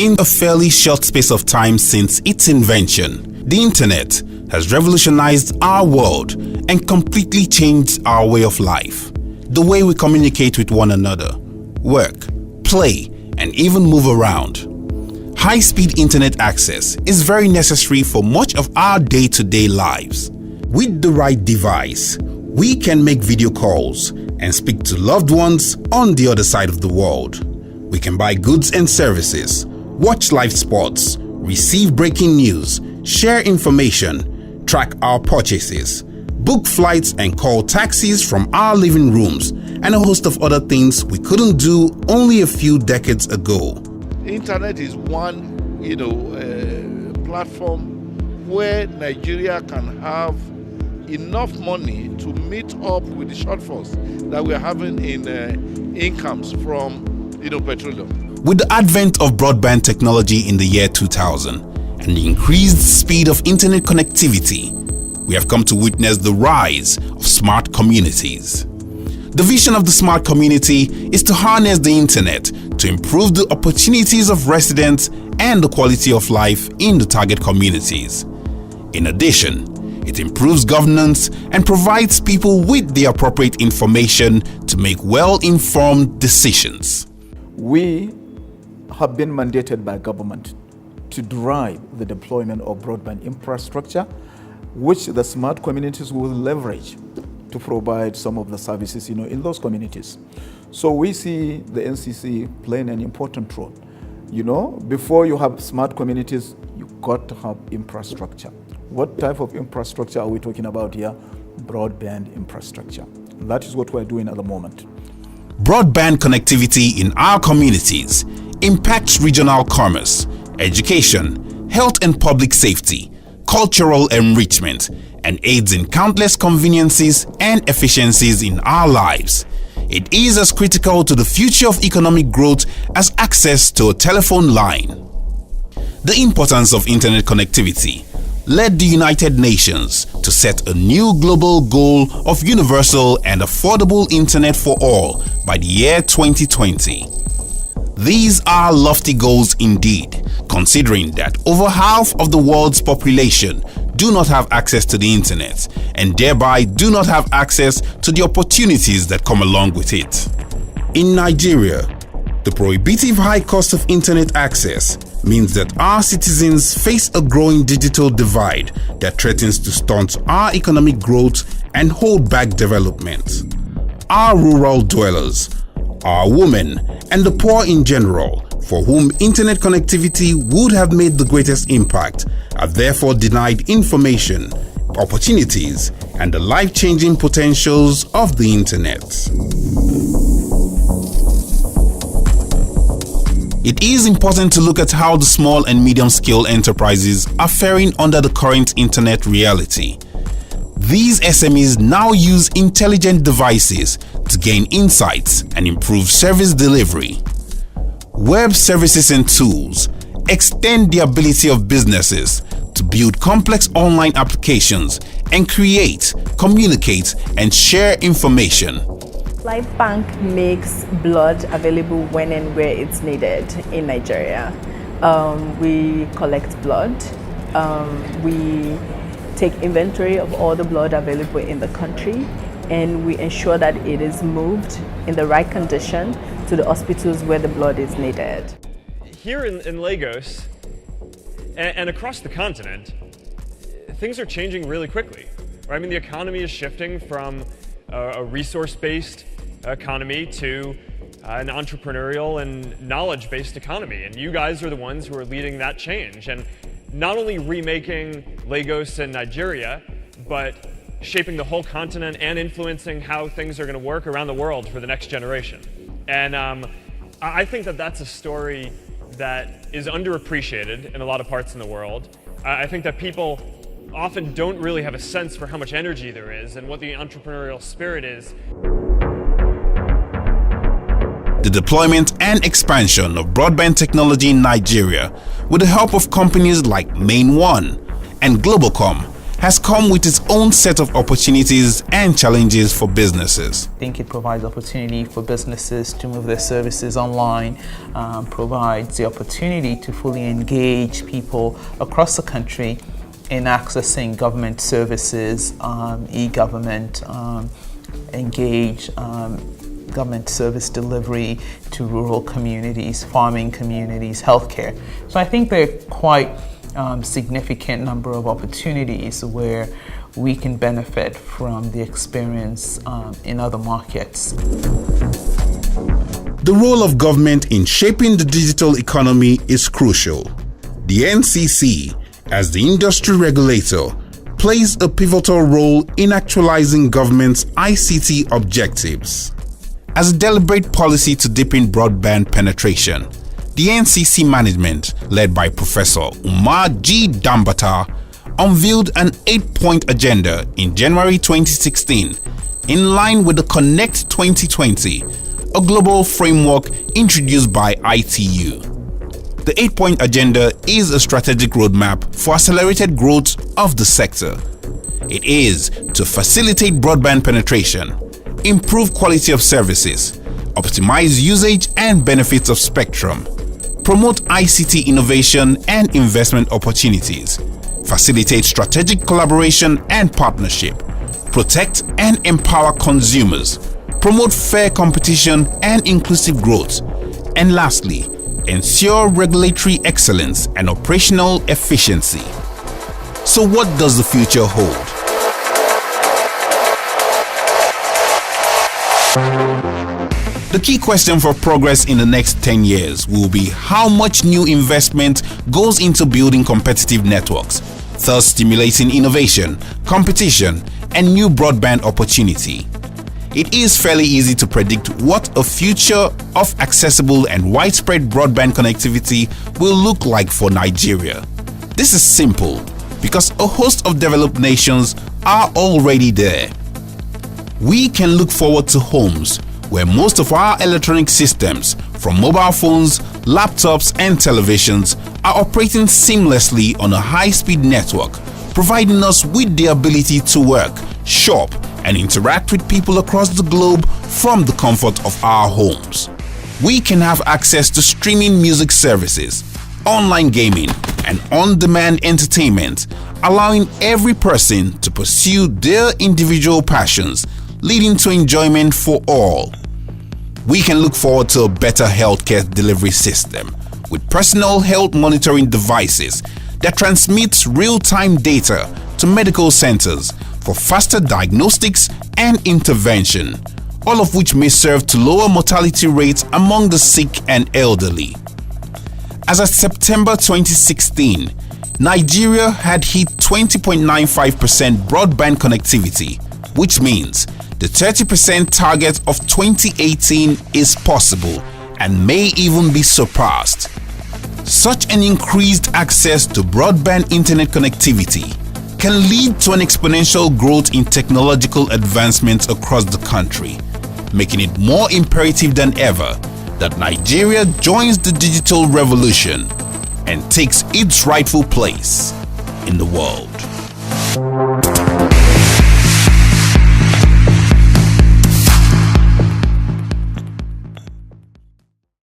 In a fairly short space of time since its invention, the internet has revolutionized our world and completely changed our way of life. The way we communicate with one another, work, play, and even move around. High-speed internet access is very necessary for much of our day-to-day lives. With the right device, we can make video calls and speak to loved ones on the other side of the world. We can buy goods and services, watch live sports, receive breaking news, share information, track our purchases, book flights and call taxis from our living rooms, and a host of other things we couldn't do only a few decades ago. Internet is one, platform where Nigeria can have enough money to meet up with the shortfalls that we're having in incomes from, petroleum. With the advent of broadband technology in the year 2000 and the increased speed of internet connectivity, we have come to witness the rise of smart communities. The vision of the smart community is to harness the internet to improve the opportunities of residents and the quality of life in the target communities. In addition, it improves governance and provides people with the appropriate information to make well-informed decisions. We have been mandated by government to drive the deployment of broadband infrastructure, which the smart communities will leverage to provide some of the services in those communities. So we see the NCC playing an important role. Before you have smart communities, you've got to have infrastructure. What type of infrastructure are we talking about here? Broadband infrastructure. That is what we're doing at the moment. Broadband connectivity in our communities impacts regional commerce, education, health and public safety, cultural enrichment, and aids in countless conveniences and efficiencies in our lives. It is as critical to the future of economic growth as access to a telephone line. The importance of internet connectivity led the United Nations to set a new global goal of universal and affordable internet for all by the year 2020. These are lofty goals indeed, considering that over half of the world's population do not have access to the internet and thereby do not have access to the opportunities that come along with it. In Nigeria, the prohibitive high cost of internet access means that our citizens face a growing digital divide that threatens to stunt our economic growth and hold back development. Our rural dwellers, our women, and the poor in general, for whom internet connectivity would have made the greatest impact, are therefore denied information, opportunities, and the life-changing potentials of the internet. It is important to look at how the small and medium-scale enterprises are faring under the current internet reality. These SMEs now use intelligent devices to gain insights and improve service delivery. Web services and tools extend the ability of businesses to build complex online applications and create, communicate, and share information. Life Bank makes blood available when and where it's needed in Nigeria. We collect blood. We take inventory of all the blood available in the country, and we ensure that it is moved in the right condition to the hospitals where the blood is needed. Here in Lagos and across the continent, things are changing really quickly. Right? I mean, the economy is shifting from a resource-based economy to an entrepreneurial and knowledge-based economy, and you guys are the ones who are leading that change, and not only remaking Lagos and Nigeria, but shaping the whole continent and influencing how things are going to work around the world for the next generation. And I think that that's a story that is underappreciated in a lot of parts in the world. I think that people often don't really have a sense for how much energy there is and what the entrepreneurial spirit is. The deployment and expansion of broadband technology in Nigeria, with the help of companies like Main One and Globalcom, has come with its own set of opportunities and challenges for businesses. I think it provides opportunity for businesses to move their services online, provides the opportunity to fully engage people across the country in accessing government services, e-government, engage government service delivery to rural communities, farming communities, healthcare. So I think there are quite significant number of opportunities where we can benefit from the experience in other markets. The role of government in shaping the digital economy is crucial. The NCC, as the industry regulator, plays a pivotal role in actualizing government's ICT objectives. As a deliberate policy to deepen broadband penetration, the NCC management, led by Professor Umar G. Dambata, unveiled an 8-point agenda in January 2016 in line with the Connect 2020, a global framework introduced by ITU. The 8-point agenda is a strategic roadmap for accelerated growth of the sector. It is to facilitate broadband penetration, improve quality of services, optimize usage and benefits of spectrum, promote ICT innovation and investment opportunities, facilitate strategic collaboration and partnership, protect and empower consumers, promote fair competition and inclusive growth, and lastly, ensure regulatory excellence and operational efficiency. So what does the future hold? The key question for progress in the next 10 years will be how much new investment goes into building competitive networks, thus stimulating innovation, competition, and new broadband opportunity. It is fairly easy to predict what a future of accessible and widespread broadband connectivity will look like for Nigeria. This is simple because a host of developed nations are already there. We can look forward to homes where most of our electronic systems, from mobile phones, laptops, and televisions, are operating seamlessly on a high-speed network, providing us with the ability to work, shop, and interact with people across the globe from the comfort of our homes. We can have access to streaming music services, online gaming, and on-demand entertainment, allowing every person to pursue their individual passions, leading to enjoyment for all. We can look forward to a better healthcare delivery system with personal health monitoring devices that transmits real-time data to medical centers for faster diagnostics and intervention, all of which may serve to lower mortality rates among the sick and elderly. As of September 2016, Nigeria had hit 20.95% broadband connectivity, which means the 30% target of 2018 is possible and may even be surpassed. Such an increased access to broadband internet connectivity can lead to an exponential growth in technological advancements across the country, making it more imperative than ever that Nigeria joins the digital revolution and takes its rightful place in the world.